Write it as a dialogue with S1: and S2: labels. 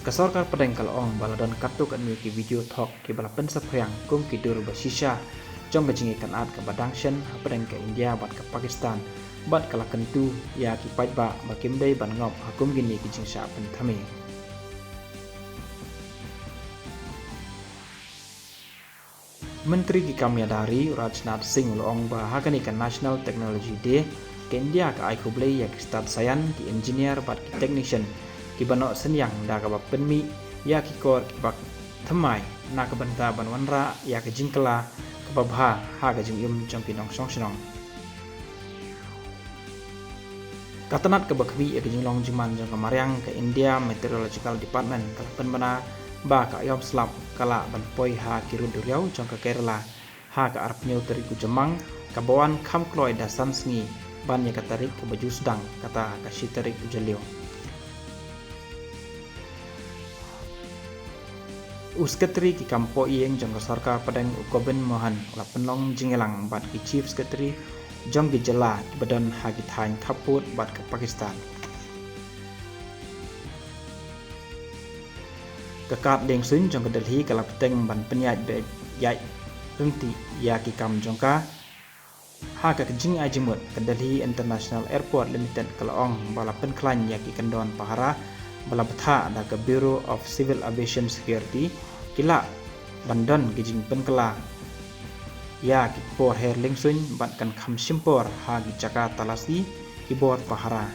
S1: Kasorkar padang kalong baladon katuk an ki video talk ki balapan saphyang kum ki dur basisha jong gajingi kan at ka badangshan padang ka India bat ka Pakistan bat kala kentu ya ki pajba bakim dai ban ngop hakum gini ki jingsha pen thame. Menteri ki Kamyadari Rajnath Singh loong ba hakani ka National Technology Day ke India ka ai kublai ya ki start sayan ki engineer bat ki technician ki banok senyang da ka penmi ya ki kor ki bak thamai na ka banta banwanra ya ka jingkala ka babha ha ka jingyum jong pinong song sinong katanat ka bakwi ya ka jinglong jiman jong ka maryang ka India Meteorological Department ka penbana ba ka yom slap kala ban poi ha ki ruduriau jong ka Kerala ha ka arpnyau teriku jemang ka bawan kham kloi da sansngi ban ya ka tarik ka baju sedang kata ka sitarik ujalio. Sekretari ki kampo ieng jong sarkar padang Ukoben Mohan la penlong jingelang bat ki chief secretary jong ki jela ki badan hagi thain khaput bat ke Pakistan. Kekat deng sun jong ke Delhi kala peteng ban penyat be yai renti ya ki kam jong ka ha ka jing ajimut ke Delhi International Airport Limited kala ong bala pen klan ya ki kendon pahara bala betha ada ke Bureau of Civil Aviation Security kila bandan gijing penkela ya ki por her lingsun bat kan kham simpor ha gi Jakarta talasi ki bor pahara